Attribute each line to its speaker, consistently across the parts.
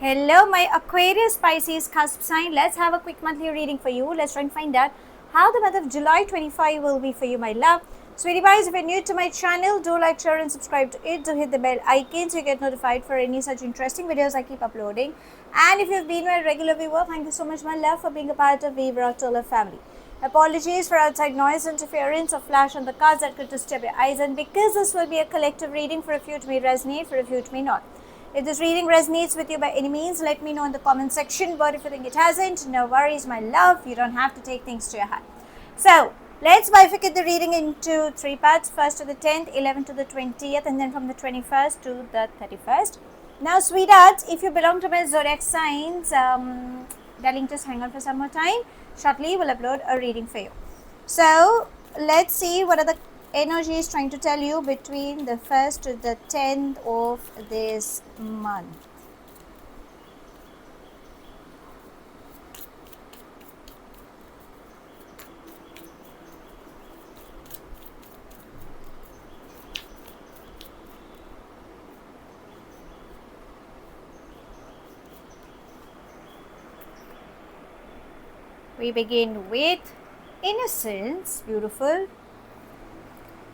Speaker 1: Hello, my Aquarius Pisces cusp sign. Let's have a quick monthly reading for you. Let's try and find out how the month of July 25 will be for you, my love. Sweetie pies, if you're new to my channel, do like, share and subscribe to it. Do hit the bell icon so you get notified for any such interesting videos I keep uploading. And if you've been my regular viewer, thank you so much, my love, for being a part of Vibra Tola family. Apologies for outside noise, interference or flash on the cards that could disturb your eyes. And because this will be a collective reading, for a few it may resonate, for a few it may not. If this reading resonates with you by any means, let me know in the comment section. But if you think it hasn't, no worries, my love. You don't have to take things to your heart. So, let's bifurcate the reading into three parts. First to the 10th, 11th to the 20th, and then from the 21st to the 31st. Now, sweethearts, if you belong to my zodiac signs, darling, just hang on for some more time. Shortly, we'll upload a reading for you. So, let's see what are the energy is trying to tell you between the 1st to the 10th of this month. We begin with innocence, beautiful,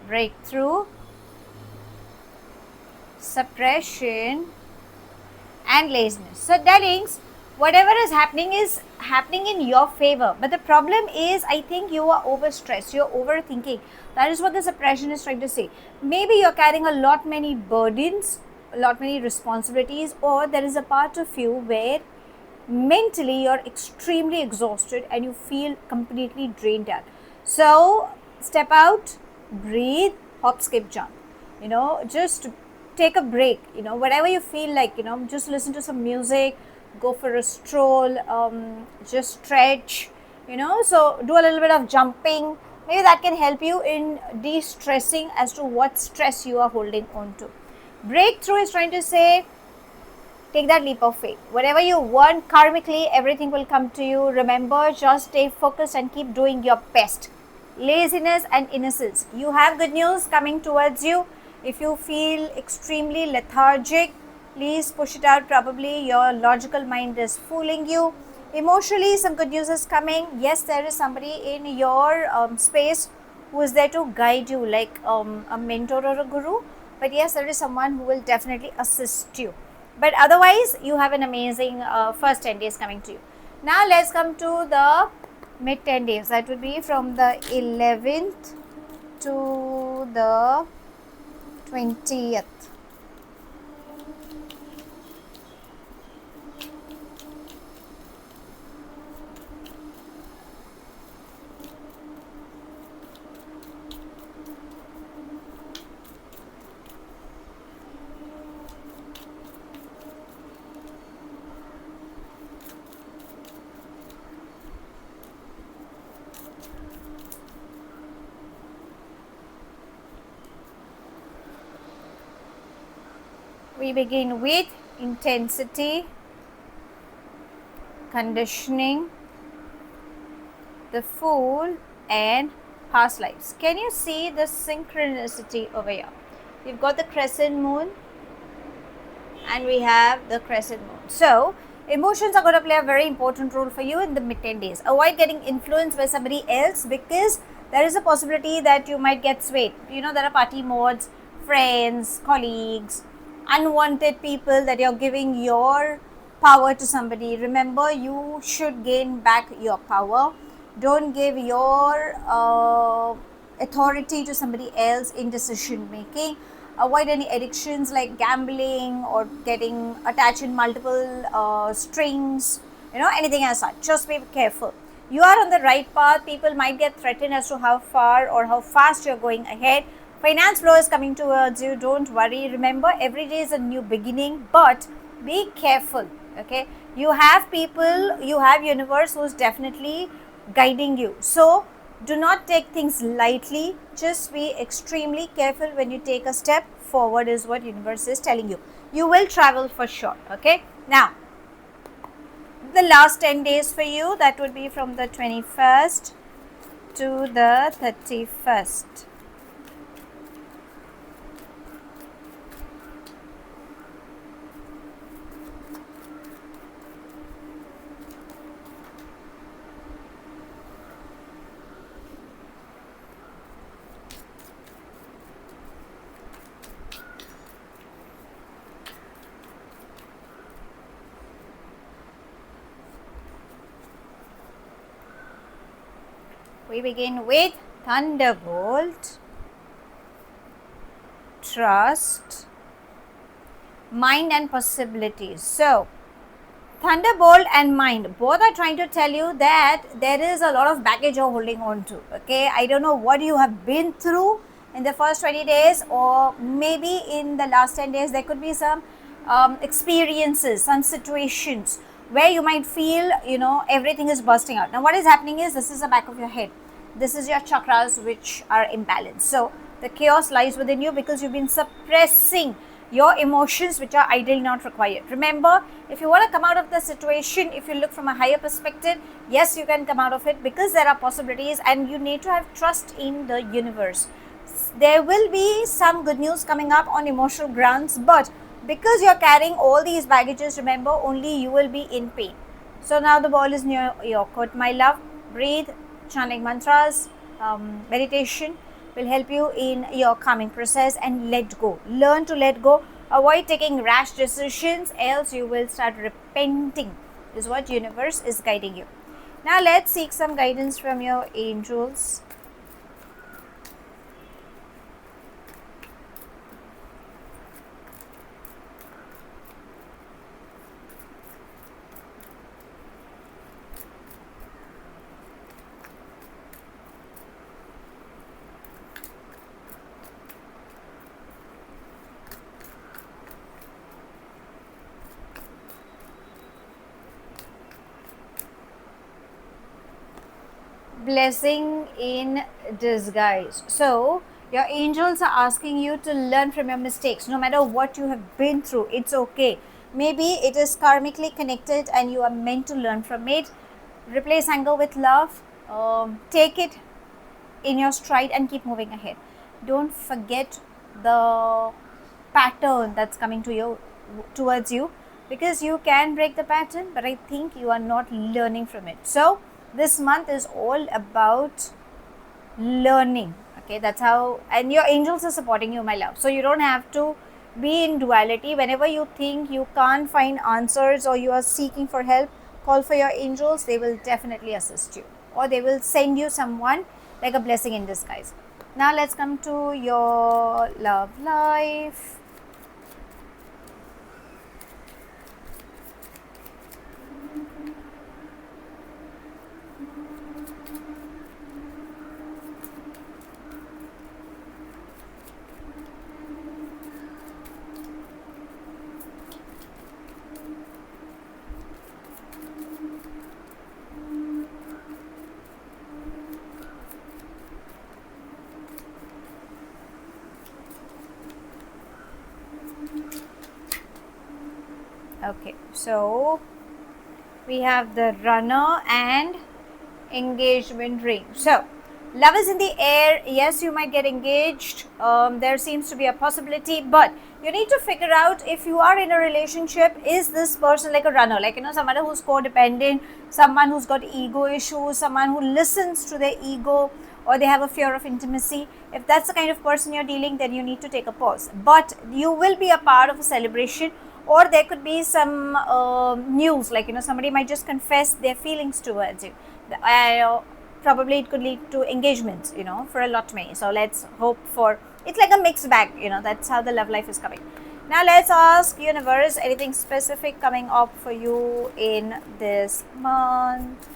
Speaker 1: breakthrough, suppression and laziness. So darlings, whatever is happening in your favor, but the problem is I think you are overstressed, you're overthinking. That is what the suppression is trying to say. Maybe you're carrying a lot many burdens, a lot many responsibilities, or there is a part of you where mentally you're extremely exhausted and you feel completely drained out. So step out, breathe, hop, skip, jump. Just take a break. Whatever you feel like, just listen to some music, go for a stroll, just stretch, so do a little bit of jumping. Maybe that can help you in de-stressing as to what stress you are holding on to. Breakthrough is trying to say, take that leap of faith. Whatever you want karmically, everything will come to you. Remember, just stay focused and keep doing your best. Laziness and innocence. You have good news coming towards you. If you feel extremely lethargic, please push it out. Probably your logical mind is fooling you. Emotionally, some good news is coming. Yes, there is somebody in your space who is there to guide you, like a mentor or a guru. But yes, there is someone who will definitely assist you. But otherwise, you have an amazing first 10 days coming to you. Now, let's come to the mid 10 days. That would be from the 11th to the 20th. We begin with intensity, conditioning, the Fool and past lives. Can you see the synchronicity over here? We've got the crescent moon and we have the crescent moon. So, emotions are going to play a very important role for you in the mid 10 days. Avoid getting influenced by somebody else because there is a possibility that you might get swayed. There are party modes, friends, colleagues, unwanted people that you're giving your power to somebody. Remember, you should gain back your power. Don't give your authority to somebody else in decision making. Avoid any addictions like gambling or getting attached in multiple strings, anything as such. Just be careful. You are on the right path. People might get threatened as to how far or how fast you're going ahead. Finance flow is coming towards you. Don't worry. Remember, every day is a new beginning, but be careful. Okay, you have people, you have universe who's definitely guiding you. So do not take things lightly. Just be extremely careful when you take a step forward is what universe is telling you. You will travel for sure. Okay, now the last 10 days for you, that would be from the 21st to the 31st. We begin with Thunderbolt, Trust, Mind and Possibilities. So, Thunderbolt and Mind both are trying to tell you that there is a lot of baggage you're holding on to. Okay, I don't know what you have been through in the first 20 days, or maybe in the last 10 days. There could be some experiences, some situations where you might feel, everything is bursting out. Now, what is happening is this is the back of your head. This is your chakras which are imbalanced. So, the chaos lies within you because you've been suppressing your emotions which are ideally not required. Remember, if you want to come out of the situation, if you look from a higher perspective, yes, you can come out of it because there are possibilities, and you need to have trust in the universe. There will be some good news coming up on emotional grounds, but because you're carrying all these baggages, remember, only you will be in pain. So now the ball is near your court, my love. Breathe, chanting mantras, meditation will help you in your calming process, and let go. Learn to let go. Avoid taking rash decisions, else you will start repenting, is what universe is guiding you. Now let's seek some guidance from your angels. Blessing in disguise. So your angels are asking you to learn from your mistakes. No matter what you have been through, it's okay. Maybe it is karmically connected and you are meant to learn from it. Replace anger with love. Take it in your stride and keep moving ahead. Don't forget the pattern that's coming to you, towards you, because you can break the pattern, but I think you are not learning from it. So this month is all about learning. Okay, that's how, and your angels are supporting you, my love. So you don't have to be in duality. Whenever you think you can't find answers or you are seeking for help, call for your angels. They will definitely assist you, or they will send you someone like a blessing in disguise. Now let's come to your love life. Okay, so we have the runner and engagement ring. So love is in the air. Yes, you might get engaged. There seems to be a possibility, but you need to figure out, if you are in a relationship, is this person like a runner, like someone who's codependent, someone who's got ego issues, someone who listens to their ego, or they have a fear of intimacy. If that's the kind of person you're dealing, then you need to take a pause. But you will be a part of a celebration, or there could be some news, like somebody might just confess their feelings towards you. Probably it could lead to engagements, for a lot many. So let's hope for, it's like a mixed bag, that's how the love life is coming. Now let's ask universe, anything specific coming up for you in this month.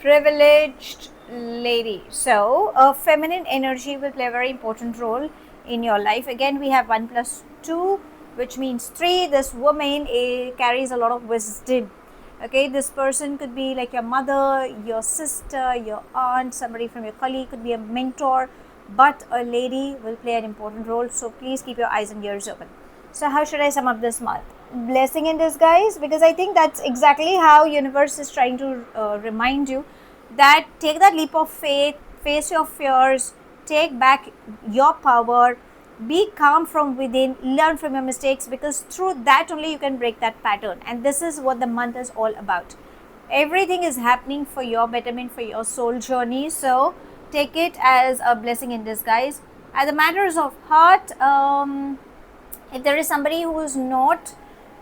Speaker 1: Privileged lady. So a feminine energy will play a very important role in your life. Again, we have 1 plus 2, which means 3. This woman carries a lot of wisdom. Okay, this person could be like your mother, your sister, your aunt, somebody from your colleague, could be a mentor, but a lady will play an important role. So please keep your eyes and ears open. So how should I sum up this month? Blessing in disguise, because I think that's exactly how universe is trying to remind you that take that leap of faith, face your fears, take back your power, be calm from within, learn from your mistakes, because through that only you can break that pattern. And this is what the month is all about. Everything is happening for your betterment, for your soul journey. So take it as a blessing in disguise. As the matters of heart, If there is somebody who is not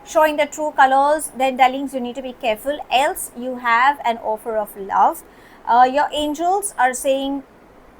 Speaker 1: showing the true colors, then darlings, you need to be careful, else you have an offer of love. Your angels are saying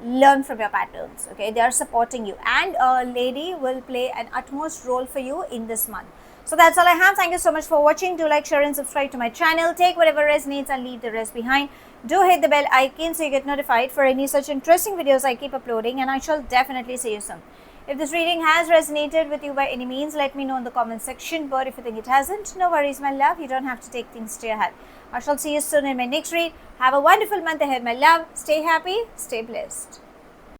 Speaker 1: learn from your patterns, okay? They are supporting you, and a lady will play an utmost role for you in this month. So that's all I have. Thank you so much for watching. Do like, share and subscribe to my channel. Take whatever resonates and leave the rest behind. Do hit the bell icon so you get notified for any such interesting videos I keep uploading, and I shall definitely see you soon. If this reading has resonated with you by any means, let me know in the comment section. But if you think it hasn't, no worries, my love. You don't have to take things to your head. I shall see you soon in my next read. Have a wonderful month ahead, my love. Stay happy, stay blessed.